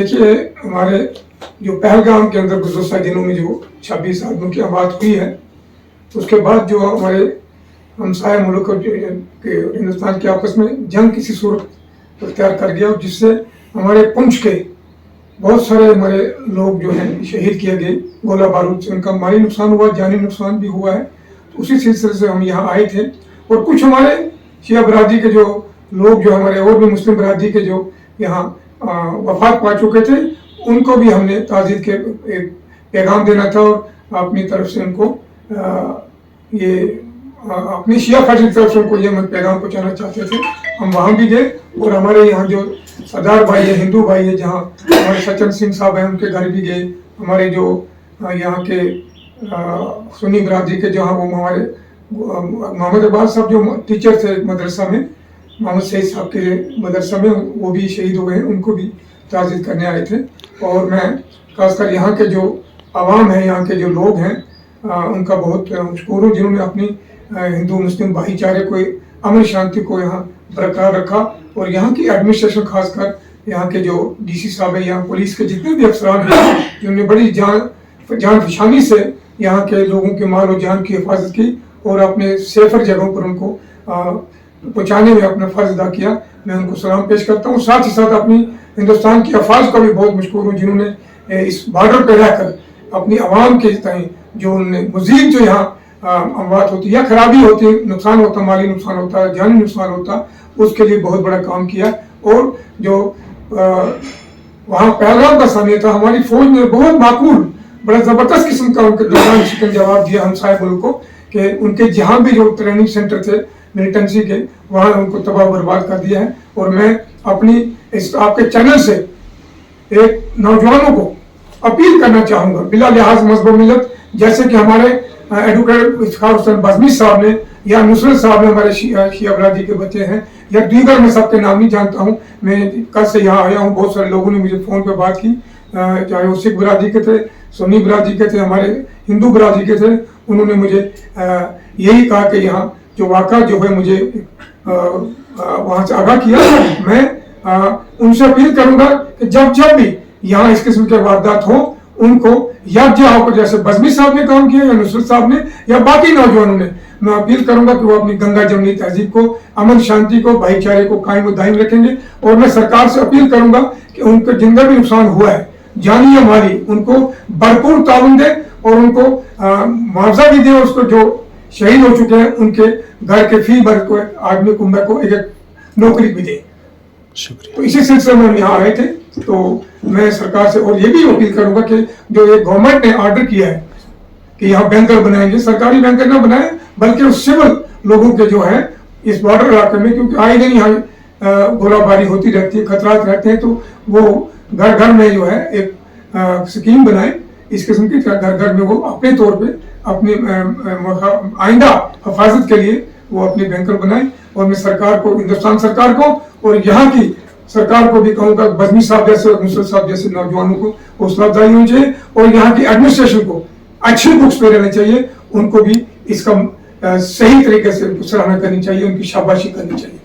देखिए, हमारे जो पहलगाम के अंदर गुज़श्ता दिनों में जो 26 आदमियों की आबाद हुई है, उसके बाद जो हमारे हमसाया मुल्क के हिंदुस्तान के आपस में जंग किसी सूरत अख्तियार कर गया, जिससे हमारे पुंछ के बहुत सारे हमारे लोग जो हैं शहीद किए गए गोला बारूद से। उनका माली नुकसान हुआ, जानी नुकसान भी हुआ है। तो उसी सिलसिले से हम यहाँ आए थे और कुछ हमारे शिया बरादरी के जो लोग, जो हमारे और भी मुस्लिम बरादरी के जो यहाँ वफात पा चुके थे, उनको भी हमने ताज़ीद के एक पैगाम देना था और अपनी तरफ से उनको ये अपनी शिया फर्ज की तरफ से उनको ये पैगाम पहुँचाना चाहते थे। हम वहाँ भी गए और हमारे यहाँ जो सरदार भाई है, हिंदू भाई है, जहाँ हमारे सचिन सिंह साहब हैं, उनके घर भी गए। हमारे जो यहाँ के सुन्नी बरादरी के जहाँ वो हमारे मोहम्मद अब्बास साहब जो टीचर थे मदरसा में, मोहम्मद सईद साहब के मदरसा में, वो भी शहीद हो गए, उनको भी ताज़ीद करने आए थे। और मैं खासकर यहाँ के जो आवाम है, यहाँ के जो लोग हैं, उनका बहुत मशकूर हूँ जिन्होंने अपनी हिंदू मुस्लिम भाईचारे को, अमन शांति को यहाँ बरकरार रखा। और यहाँ की एडमिनिस्ट्रेशन, खासकर यहाँ के जो डीसी साहब है, यहाँ पुलिस के जितने भी अफसरान हैं, जिन्होंने बड़ी जान फशानी से यहाँ के लोगों के माल और जान की हिफाजत की और अपने सेफर जगहों पर उनको पहुँचाने में अपना फर्ज अदा किया, मैं उनको सलाम पेश करता हूँ। साथ ही साथ अपनी हिंदुस्तान की अफवाज का भी बहुत मशकूर हूँ जिन्होंने इस बॉर्डर पर रहकर अपनी आवाम के तय जो उन्हें मजीद जो यहाँ अमवात होती या खराबी होती, नुकसान होता, माली नुकसान होता, जानी नुकसान होता, उसके लिए बहुत बड़ा काम किया। और जो वहाँ पहलगाम का समय था, हमारी फौज ने बहुत माकूल, बड़ा ज़बरदस्त किस्म का उनके दौरान शिकन जवाब दिया हमसाया मुल्क को, कि उनके जहाँ भी जो ट्रेनिंग सेंटर थे मिलिटेंसी के, वहाँ उनको तबाह बर्बाद कर दिया है। और मैं अपनी इस आपके चैनल से एक नौजवानों को अपील करना चाहूँगा, बिला लिहाज मजहब मिलत, जैसे कि हमारे एडवोकेट इफ्तिखार हुसैन बज़मी साहब ने या नुसरत साहब ने, हमारे शिया बरादरी के बच्चे हैं, या दीगर, मैं सबके नाम नहीं जानता हूँ। मैं कल से यहाँ आया हूँ, बहुत सारे लोगों ने मुझे फ़ोन पे बात की, चाहे वो सिख बरादरी के थे, सुन्नी बरादरी के थे, हमारे हिंदू बरादरी के थे। उन्होंने मुझे यही कहा कि यहाँ जो वाक़ा जो है, मुझे वहाँ से आगाह किया। मैं उनसे अपील करूँगा कि जब भी यहाँ इस किस्म के वारदात हो, उनको यकजा होकर, जैसे बज़मी साहब ने काम किया या नुसरत साहब ने या बाकी नौजवानों ने, मैं अपील करूंगा कि वो अपनी गंगा जमनी तहजीब को, अमन शांति को, भाईचारे को कायम और दायम रखेंगे। और मैं सरकार से अपील करूंगा कि उनका जिनका भी नुकसान हुआ है, जानी या माली, उनको भरपूर ताउन दे और उनको मुआवजा भी दे। और उसको जो शहीद हो चुके हैं, उनके घर के फी भर को आदमी कुंबे को एक नौकरी भी दे। शुक्रिया। तो इसी सिलसिले में हम यहाँ आए थे। तो मैं सरकार से और ये भी अपील करूंगा कि जो ये गवर्नमेंट ने ऑर्डर किया है कि यहाँ बैंकर बनाएंगे, सरकारी बैंकर ना बनाए, बल्कि उस सिविल लोगों के जो है इस बॉर्डर इलाके में, क्योंकि आए दिन यहाँ गोलाबारी होती रहती है, खतरात रहते हैं, तो वो घर घर में जो है एक स्कीम बनाए इस किस्म की, घर घर में वो अपने तौर पे अपनी आइंदा हिफाजत के लिए वो अपने बैंकर बनाए। और मैं सरकार को, हिंदुस्तान सरकार को और यहाँ की सरकार को भी कहूँगा, बज़मी साहब जैसे और नुसरत साहब जैसे नौजवानों को हौसला अफजाई होनी चाहिए और यहाँ की एडमिनिस्ट्रेशन को अच्छी बुक्स पे रहना चाहिए, उनको भी इसका सही तरीके से सराहना करनी चाहिए, उनकी शाबाशी करनी चाहिए।